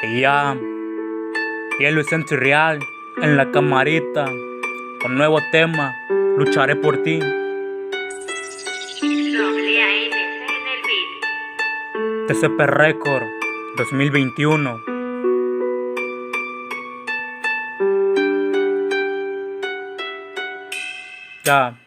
Y ya, y el Luis Real en la camarita, con nuevo tema, lucharé por ti. TCP Record 2021. Ya.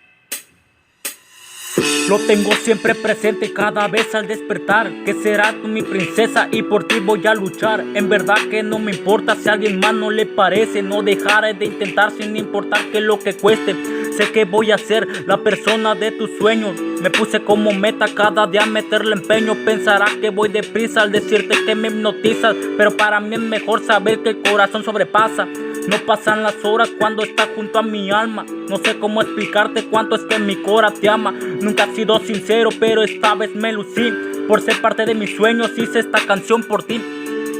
Lo tengo siempre presente cada vez al despertar, que serás tú mi princesa y por ti voy a luchar. En verdad que no me importa si a alguien más no le parece, no dejaré de intentar sin importar que lo que cueste. Sé que voy a ser la persona de tus sueños. Me puse como meta cada día meterle empeño. Pensarás que voy deprisa al decirte que me hipnotizas, pero para mí es mejor saber que el corazón sobrepasa. No pasan las horas cuando estás junto a mi alma. No sé cómo explicarte cuánto es que mi cora te ama. Nunca he sido sincero, pero esta vez me lucí. Por ser parte de mis sueños hice esta canción por ti.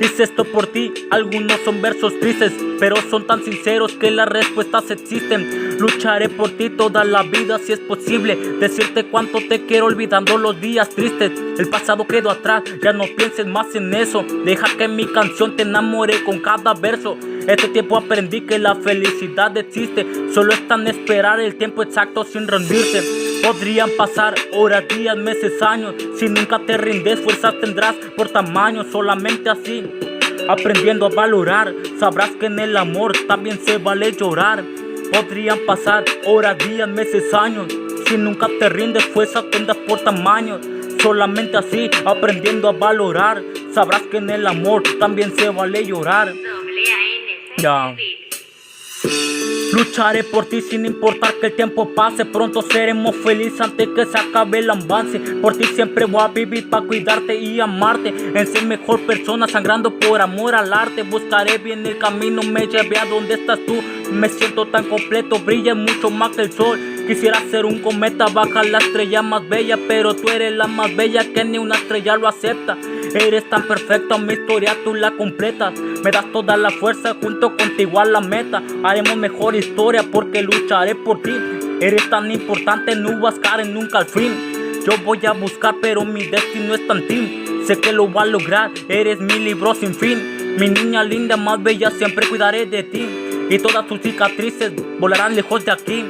Hice esto por ti. Algunos son versos tristes, pero son tan sinceros que las respuestas existen. Lucharé por ti toda la vida si es posible. Decirte cuánto te quiero olvidando los días tristes. El pasado quedó atrás, ya no pienses más en eso. Deja que mi canción te enamore con cada verso. Este tiempo aprendí que la felicidad existe. Solo está en esperar el tiempo exacto sin rendirse. Podrían pasar horas, días, meses, años. Si nunca te rindes, fuerzas tendrás por tamaño. Solamente así, aprendiendo a valorar, sabrás que en el amor también se vale llorar. Podrían pasar horas, días, meses, años. Si nunca te rindes, fuerzas tendrás por tamaño. Solamente así, aprendiendo a valorar, sabrás que en el amor también se vale llorar. Ya. Lucharé por ti sin importar que el tiempo pase. Pronto seremos felices antes que se acabe el avance. Por ti siempre voy a vivir para cuidarte y amarte. En ser mejor persona, sangrando por amor al arte. Buscaré bien el camino, me llevé a donde estás tú. Me siento tan completo, brilla mucho más que el sol. Quisiera ser un cometa, bajar la estrella más bella, pero tú eres la más bella que ni una estrella lo acepta. Eres tan perfecta, mi historia tú la completas. Me das toda la fuerza, junto contigo a la meta. Haremos mejor historia porque lucharé por ti. Eres tan importante, no buscaré nunca al fin. Yo voy a buscar, pero mi destino está en ti. Sé que lo va a lograr, eres mi libro sin fin. Mi niña linda, más bella, siempre cuidaré de ti. Y todas tus cicatrices volarán lejos de aquí.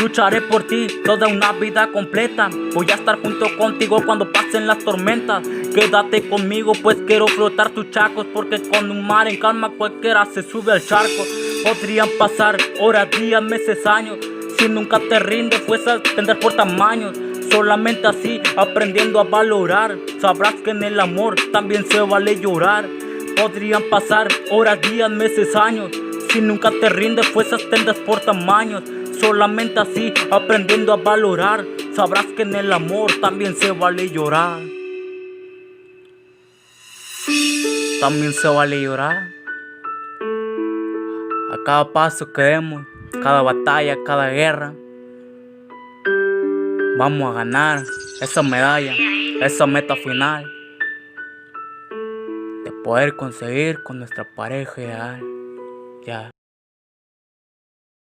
Lucharé por ti toda una vida completa. Voy a estar junto contigo cuando pasen las tormentas. Quédate conmigo pues quiero flotar tus charcos, porque con un mar en calma cualquiera se sube al charco. Podrían pasar horas, días, meses, años. Si nunca te rindes, fuerzas tendrás por tamaños. Solamente así, aprendiendo a valorar, sabrás que en el amor también se vale llorar. Podrían pasar horas, días, meses, años. Si nunca te rindes, fuerzas tendrás por tamaños. Solamente así, aprendiendo a valorar, sabrás que en el amor también se vale llorar. También se vale llorar. A cada paso que demos, cada batalla, cada guerra, vamos a ganar esa medalla, esa meta final de poder conseguir con nuestra pareja ideal. Ya.